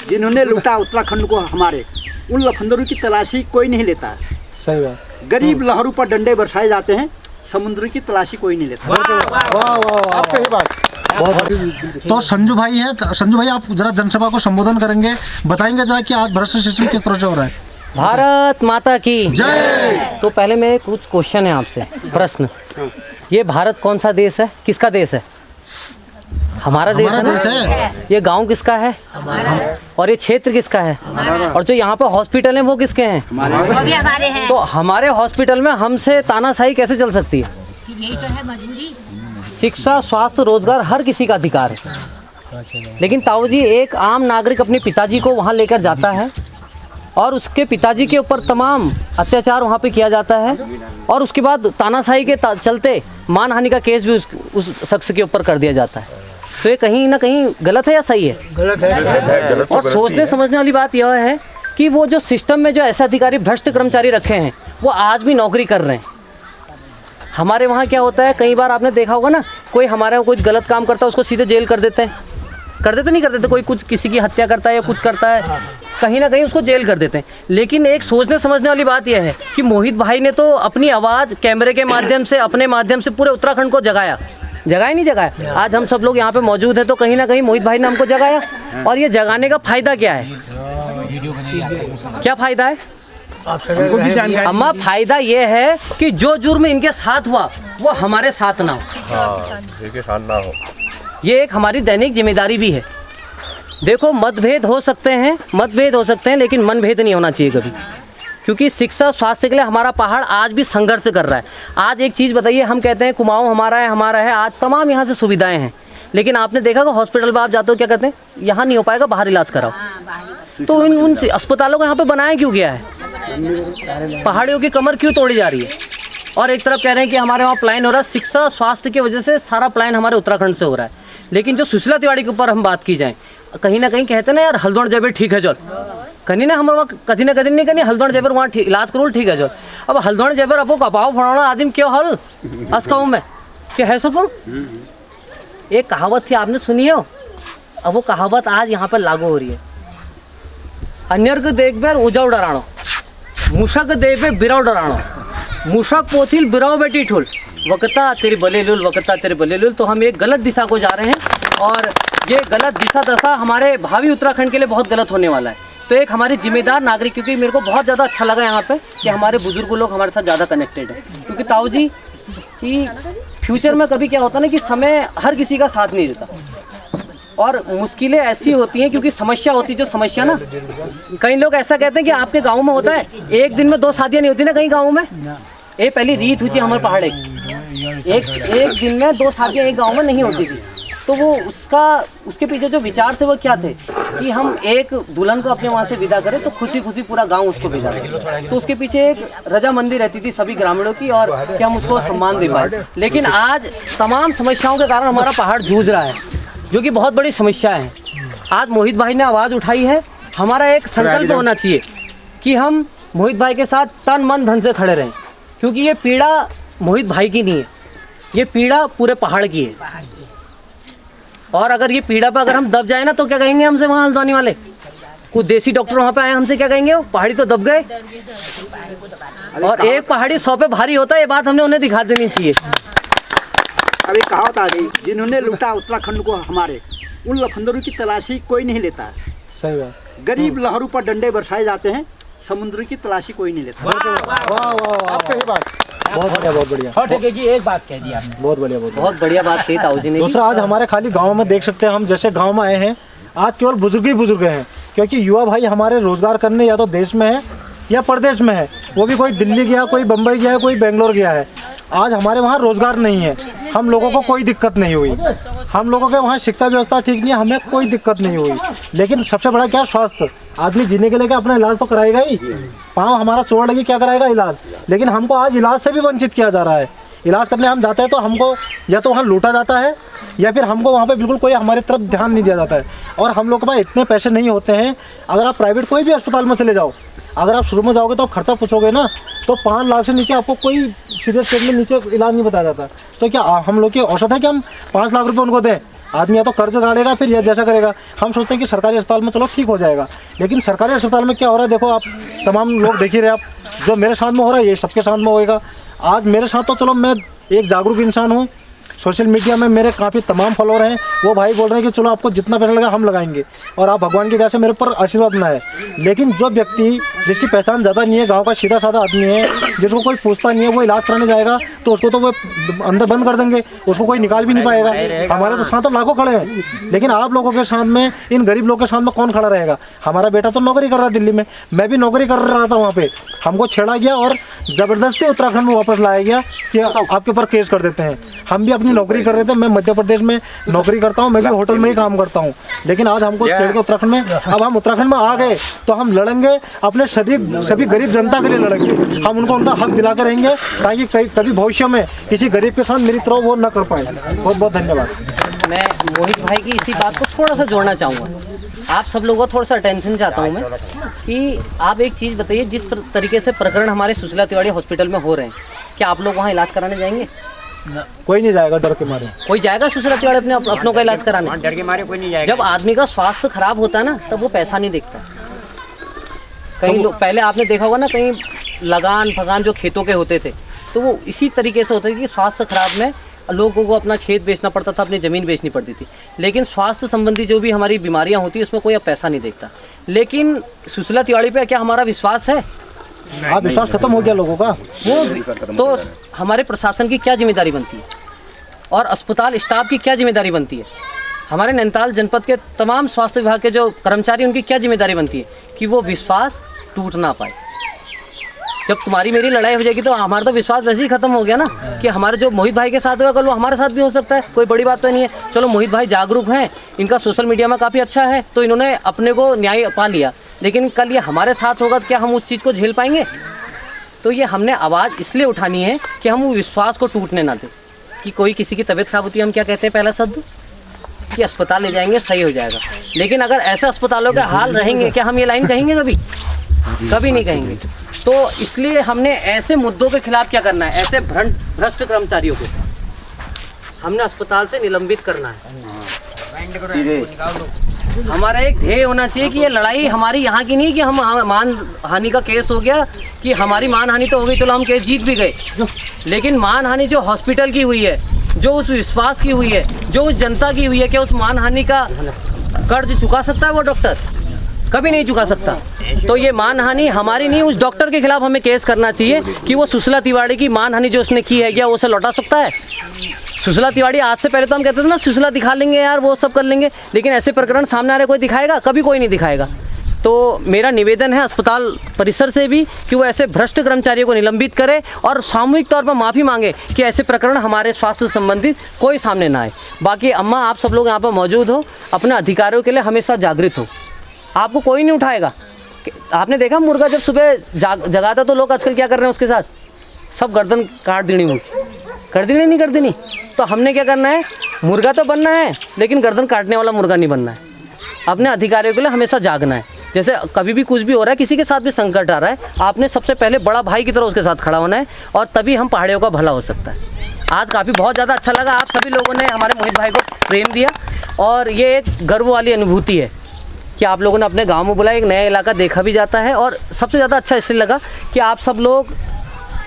जिन्होंने लूटा उत्तराखंड को हमारे, उन लफंदरों की तलाशी कोई नहीं लेता। सही बात। गरीब लहरों पर डंडे बरसाए जाते हैं, समुद्र की तलाशी कोई नहीं लेता। वाह वाह, आप सही बात। तो संजू भाई है, संजू भाई आप जरा जनसभा को संबोधन करेंगे, बताएंगे जरा कि आज भ्रष्ट सिस्टम किस तरह से हो रहा है। भारत माता की जय। तो पहले मैं कुछ क्वेश्चन है आपसे, प्रश्न। ये भारत कौन सा देश है, किसका देश है? हमारा देश है ना? ये गांव किसका है? और ये क्षेत्र किसका है? और जो यहाँ पे हॉस्पिटल हैं वो किसके हैं? हमारे हैं। तो हमारे हॉस्पिटल में हमसे तानाशाही कैसे चल सकती है? यही तो है मजबूरी। शिक्षा, स्वास्थ्य, रोजगार हर किसी का अधिकार है। लेकिन ताऊ जी, एक आम नागरिक अपने पिताजी को वहाँ लेकर जाता है और उसके पिताजी के ऊपर तमाम अत्याचार वहाँ पे किया जाता है, और उसके बाद तानाशाही के चलते मानहानि का केस भी उस शख्स के ऊपर कर दिया जाता है। तो ये कहीं ना कहीं गलत है या सही है? गलत है। और सोचने समझने वाली बात यह है कि वो जो सिस्टम में जो ऐसे अधिकारी, भ्रष्ट कर्मचारी रखे हैं, वो आज भी नौकरी कर रहे हैं। हमारे वहाँ क्या होता है, कई बार आपने देखा होगा ना, कोई हमारे यहाँ कुछ गलत काम करता है उसको सीधे जेल कर देते हैं। कर देते नहीं कर देते? कोई कुछ किसी की हत्या करता है या कुछ करता है, कहीं ना कहीं उसको जेल कर देते हैं। लेकिन एक सोचने समझने वाली बात यह है कि मोहित भाई ने तो अपनी आवाज़ कैमरे के माध्यम से, अपने माध्यम से पूरे उत्तराखंड को जगाया नहीं जगाया। आज हम सब लोग यहाँ पे मौजूद हैं तो कहीं ना कहीं मोहित भाई ने हमको जगाया। और ये जगाने का फायदा क्या है? क्या फायदा है? अम्मा, फायदा ये है कि जो जुर्म इनके साथ हुआ वो हमारे साथ ना हो। ये एक हमारी दैनिक जिम्मेदारी भी है। देखो, मतभेद हो सकते हैं, लेकिन मनभेद नहीं होना चाहिए कभी, क्योंकि शिक्षा, स्वास्थ्य के लिए हमारा पहाड़ आज भी संघर्ष कर रहा है। आज एक चीज़ बताइए, हम कहते हैं कुमाऊं हमारा है, आज तमाम यहाँ से सुविधाएं हैं, लेकिन आपने देखा कि हॉस्पिटल में आप जाते हो क्या कहते हैं, यहाँ नहीं हो पाएगा, बाहर इलाज कराओ। तो उन अस्पतालों को यहाँ पे बनाया क्यों गया है? पहाड़ियों की कमर क्यों तोड़ी जा रही है? और एक तरफ कह रहे हैं कि हमारे वहाँ प्लान हो रहा है, शिक्षा स्वास्थ्य की वजह से सारा प्लान हमारे उत्तराखंड से हो रहा है। लेकिन जो सुशीला तिवारी के ऊपर हम बात की जाए, कहीं ना कहीं कहते ना यार, हल्द्वानी जयपुर ठीक है चल, कहीं ना हमारे वहाँ कभी ना कभी नहीं, कहीं हल्द्वानी जयपुर वहाँ इलाज करो ठीक है चल। अब हल्द्वानी जयपुर आपको कपाव फड़ाना आदिम क्यों हल असकाऊ में क्या है सको? एक कहावत थी, आपने सुनी हो? अब वो कहावत आज यहाँ पर लागू हो रही है। अन्यर्ग देख बेर उजाव डराणो, मूषक देख बे बिराव डराणो, मूषक पोथिल बिराव बेटी ठुल, वक्ता तेरी बलेलुल, वक्ता तेरी बलेलुल। तो हम एक गलत दिशा को जा रहे हैं, और ये गलत दिशा दशा हमारे भावी उत्तराखंड के लिए बहुत गलत होने वाला है। तो एक हमारी जिम्मेदार नागरिक, क्योंकि मेरे को बहुत ज़्यादा अच्छा लगा यहाँ पे कि हमारे बुजुर्ग लोग हमारे साथ ज़्यादा कनेक्टेड है। क्योंकि ताऊ जी कि फ्यूचर में कभी क्या होता है ना कि समय हर किसी का साथ नहीं देता, और मुश्किलें ऐसी होती हैं क्योंकि समस्या होती है। जो समस्या ना, कई लोग ऐसा कहते हैं कि आपके गाँव में होता है एक दिन में 2 शादियाँ नहीं होती ना कई गाँव में। ये पहली रीत हुई थी हमारे पहाड़ एक दिन में 2 शादियाँ एक गाँव में नहीं होती थी। तो वो उसके पीछे जो विचार थे वो क्या थे कि हम एक दुल्हन को अपने वहाँ से विदा करें तो खुशी खुशी पूरा गांव उसको भेजा दें। तो उसके पीछे एक रजामंदी रहती थी सभी ग्रामीणों की, और कि हम उसको सम्मान दे पाए। लेकिन आज तमाम समस्याओं के कारण हमारा पहाड़ जूझ रहा है, जो कि बहुत बड़ी समस्या है। आज मोहित भाई ने आवाज़ उठाई है, हमारा एक संकल्प होना चाहिए कि हम मोहित भाई के साथ तन मन धन से खड़े रहें, क्योंकि ये पीड़ा मोहित भाई की नहीं है, ये पीड़ा पूरे पहाड़ की है। और अगर ये पीड़ा पर अगर हम दब जाए ना तो क्या कहेंगे हमसे वहाँ हल्द्वानी वाले? कुछ देसी डॉक्टर वहाँ पे आए, हमसे क्या कहेंगे? वो पहाड़ी तो दब गए। और एक पहाड़ी 100 पे भारी होता है, ये बात हमने उन्हें दिखा देनी चाहिए। अभी कहावत आ गई, जिन्होंने लूटा उत्तराखंड को हमारे, उन लफंदरों की तलाशी कोई नहीं लेता। सही बात। गरीब लहरों पर डंडे बरसाए जाते हैं, समुद्र की तलाशी कोई नहीं लेता। वाह वाह, आप सही बात। बहुत बढ़िया, बहुत बढ़िया। हाँ ठीक है कि एक बात कह दी आपने, बहुत बढ़िया, बहुत बढ़िया बात कही ताऊ जी ने। दूसरा, आज हमारे खाली गांव में देख सकते हैं हम, जैसे गांव में आए हैं आज केवल बुजुर्ग ही बुजुर्ग हैं, क्योंकि युवा भाई हमारे रोजगार करने या तो देश में है या प्रदेश में है। वो भी कोई दिल्ली गया, कोई बम्बई गया है, कोई बेंगलोर गया है। आज हमारे वहाँ रोजगार नहीं है, हम लोगों को कोई दिक्कत नहीं हुई, हम लोगों के वहाँ शिक्षा व्यवस्था ठीक नहीं है, हमें कोई दिक्कत नहीं हुई। लेकिन सबसे बड़ा क्या, स्वास्थ्य। आदमी जीने के लिए क्या अपना इलाज तो कराएगा ही, पाँव हमारा चोट लगी क्या कराएगा? इलाज। लेकिन हमको आज इलाज से भी वंचित किया जा रहा है। इलाज करने हम जाते हैं तो हमको या तो वहाँ लूटा जाता है, या फिर हमको वहाँ पे बिल्कुल कोई हमारी तरफ ध्यान नहीं दिया जाता है। और हम लोग के पास इतने पैसे नहीं होते हैं। अगर आप प्राइवेट कोई भी अस्पताल में चले जाओ, अगर आप शुरू में जाओगे तो आप खर्चा पूछोगे ना, तो 5 लाख से नीचे आपको कोई सीरियस स्टेट में नीचे इलाज नहीं बताया जाता। तो क्या हम लोग की औसत है कि हम 5 लाख रुपए उनको दें? आदमी या तो कर्ज गाड़ेगा फिर यह जैसा करेगा। हम सोचते हैं कि सरकारी अस्पताल में चलो ठीक हो जाएगा, लेकिन सरकारी अस्पताल में क्या हो रहा है देखो आप, तमाम लोग देख ही रहे आप, जो मेरे साथ में हो रहा है ये सबके साथ में होएगा। आज मेरे साथ तो चलो मैं एक जागरूक इंसान हूँ, सोशल मीडिया में मेरे काफ़ी तमाम फॉलोअर हैं, वो भाई बोल रहे हैं कि चलो आपको जितना पैसा लगा हम लगाएंगे और आप भगवान की दया से मेरे ऊपर आशीर्वाद बनाए। लेकिन जो व्यक्ति जिसकी पहचान ज़्यादा नहीं है, गांव का सीधा साधा आदमी है, जिसको कोई पूछता नहीं है, वो इलाज कराने जाएगा तो उसको तो वो अंदर बंद कर देंगे, उसको कोई निकाल भी नहीं पाएगा। हमारे तो साथ तो लाखों खड़े हैं, लेकिन आप लोगों के साथ में, इन गरीब लोगों के साथ में कौन खड़ा रहेगा। हमारा बेटा तो नौकरी कर रहा है दिल्ली में, मैं भी नौकरी कर रहा था वहाँ पर, हमको छेड़ा गया और ज़बरदस्ती उत्तराखंड में वापस लाया गया कि आपके ऊपर केस कर देते हैं। हम भी अपनी नौकरी कर रहे थे, मैं मध्य प्रदेश में नौकरी करता हूँ, मैं भी होटल में ही काम करता हूँ, लेकिन आज हमको छेड़ के उत्तराखंड में, अब हम उत्तराखंड में आ गए तो हम लड़ेंगे अपने सभी गरीब जनता के लिए लड़ेंगे। हम उनको उनका हक दिला कर रहेंगे ताकि कभी भविष्य में किसी गरीब के साथ मेरी तरह वो न कर पाए। बहुत बहुत धन्यवाद। मैं मोहित भाई की इसी बात को थोड़ा सा जोड़ना चाहूँगा। आप सब लोगों को थोड़ा सा अटेंशन चाहता हूँ मैं कि आप एक चीज़ बताइए, जिस तरीके से प्रकरण हमारे सुशीला तिवारी हॉस्पिटल में हो रहे हैं, क्या आप लोग वहाँ इलाज कराने जाएंगे? कोई नहीं जाएगा डर के मारे। कोई जाएगा सुशीला तिवारी अपनों का इलाज कराने? डर के मारे कोई नहीं जाएगा। जब आदमी का स्वास्थ्य खराब होता है ना, तब वो पैसा नहीं देखता। कई लोग पहले आपने देखा होगा ना, कहीं लगान फगान जो खेतों के होते थे, तो वो इसी तरीके से होता है कि स्वास्थ्य खराब में लोगों को अपना खेत बेचना पड़ता था, अपनी ज़मीन बेचनी पड़ती थी। लेकिन स्वास्थ्य संबंधी जो भी हमारी बीमारियां होती है उसमें कोई अब पैसा नहीं देखता। लेकिन सुशीला तिवारी पे क्या हमारा विश्वास है? आप विश्वास खत्म हो गया लोगों का। वो तो हमारे प्रशासन की क्या जिम्मेदारी बनती है और अस्पताल स्टाफ की क्या जिम्मेदारी बनती है? हमारे नैनीताल जनपद के तमाम स्वास्थ्य विभाग के जो कर्मचारी, उनकी क्या जिम्मेदारी बनती है कि वो विश्वास टूट ना पाए। जब तुम्हारी मेरी लड़ाई हो जाएगी तो हमारा तो विश्वास वैसे ही खत्म हो गया ना, कि हमारे जो मोहित भाई के साथ हुआ कल वो हमारे साथ भी हो सकता है। कोई बड़ी बात तो नहीं है। चलो मोहित भाई जागरूक हैं, इनका सोशल मीडिया में काफ़ी अच्छा है, तो इन्होंने अपने को न्याय पा लिया, लेकिन कल ये हमारे साथ होगा तो क्या हम उस चीज़ को झेल पाएंगे? तो ये हमने आवाज़ इसलिए उठानी है कि हम विश्वास को टूटने ना दें। कि कोई किसी की तबीयत खराब होती है, हम क्या कहते हैं पहला शब्द कि अस्पताल ले जाएंगे सही हो जाएगा। लेकिन अगर ऐसे अस्पतालों के हाल रहेंगे, क्या हम ये लाइन कहेंगे? कभी नहीं कहेंगे। तो इसलिए हमने ऐसे मुद्दों के खिलाफ क्या करना है, ऐसे भ्रष्ट कर्मचारियों को हमने अस्पताल से निलंबित करना है। हमारा एक ध्येय होना चाहिए कि ये लड़ाई हमारी यहाँ की नहीं कि हम मान हानि का केस हो गया कि हमारी मान हानि तो हो गई, चलो हम केस जीत भी गए, लेकिन मान हानि जो हॉस्पिटल की हुई है, जो उस विश्वास की हुई है, जो उस जनता की हुई है, क्या उस मान हानि का कर्ज चुका सकता है वो डॉक्टर? कभी नहीं चुका सकता। तो ये मान हानि हमारी नहीं, उस डॉक्टर के खिलाफ हमें केस करना चाहिए कि वो सुशीला तिवारी की मान हानि जो उसने की है, क्या वो उसे लौटा सकता है? सुशीला तिवारी आज से पहले तो हम कहते थे ना सुशीला दिखा लेंगे यार, वो सब कर लेंगे, लेकिन ऐसे प्रकरण सामने आ रहे, कोई दिखाएगा? कभी कोई नहीं दिखाएगा। तो मेरा निवेदन है अस्पताल परिसर से भी कि वो ऐसे भ्रष्ट कर्मचारियों को निलंबित करे और सामूहिक तौर पर माफ़ी मांगे कि ऐसे प्रकरण हमारे स्वास्थ्य संबंधित कोई सामने ना आए। बाकी अम्मा, आप सब लोग यहाँ पर मौजूद हो, अपने अधिकारों के लिए हमेशा जागृत हो, आपको कोई नहीं उठाएगा। आपने देखा मुर्गा जब सुबह जगाता तो लोग आजकल क्या कर रहे हैं उसके साथ? सब गर्दन काट देनी, कर देनी नहीं कर देनी। तो हमने क्या करना है, मुर्गा तो बनना है लेकिन गर्दन काटने वाला मुर्गा नहीं बनना है। अपने अधिकारियों के लिए हमेशा जागना है। जैसे कभी भी कुछ भी हो रहा है, किसी के साथ भी संकट आ रहा है, आपने सबसे पहले बड़ा भाई की तरह उसके साथ खड़ा होना है और तभी हम पहाड़ियों का भला हो सकता है। आज काफ़ी बहुत ज़्यादा अच्छा लगा, आप सभी लोगों ने हमारे मोहित भाई को प्रेम दिया और ये एक गर्व वाली अनुभूति है कि आप लोगों ने अपने गांव में बुलाया, एक नया इलाका देखा भी जाता है। और सबसे ज़्यादा अच्छा इसलिए लगा कि आप सब लोग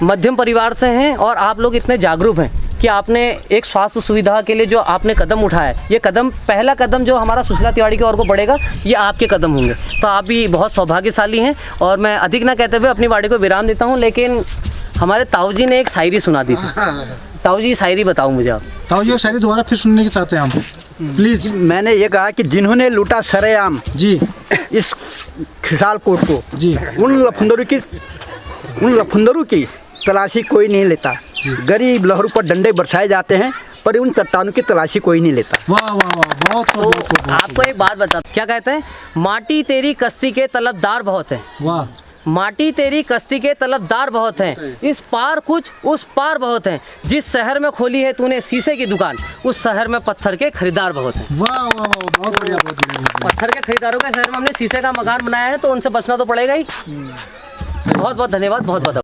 मध्यम परिवार से हैं और आप लोग इतने जागरूक हैं कि आपने एक स्वास्थ्य सुविधा के लिए जो आपने कदम उठाया है, ये कदम, पहला कदम जो हमारा सुशीला तिवारी की ओर को बढ़ेगा, ये आपके कदम होंगे। तो आप भी बहुत सौभाग्यशाली हैं। और मैं अधिक ना कहते हुए अपनी वाणी को विराम देता हूँ, लेकिन हमारे ताऊ जी ने एक शायरी सुना दी थी। ताऊ जी शायरी बताओ मुझे आप। ताऊ जी एक शायरी दोबारा फिर सुनने की चाहते हैं हम, प्लीज। मैंने ये कहा कि जिन्होंने लूटा सरेआम जी इस खिसालकोट को, जी, उन लफंदरों की तलाशी कोई नहीं लेता। गरीब लहरों पर डंडे बरसाए जाते हैं पर उन चट्टानों की तलाशी कोई नहीं लेता। वाह वाह वाह, बहुत तो आपको एक बात बता, क्या कहते हैं, माटी तेरी कश्ती के तलबदार बहुत हैं। वाह, माटी तेरी कश्ती के तलबदार बहुत हैं, इस पार कुछ उस पार बहुत हैं। जिस शहर में खोली है तूने शीशे की दुकान, उस शहर में पत्थर के खरीदार बहुत हैं। वाह वाह वाह, बहुत बढ़िया, बहुत बढ़िया। पत्थर के खरीदारों के शहर में हमने शीशे का मकान बनाया है, तो उनसे बचना तो पड़ेगा ही। बहुत बहुत धन्यवाद, बहुत बहुत।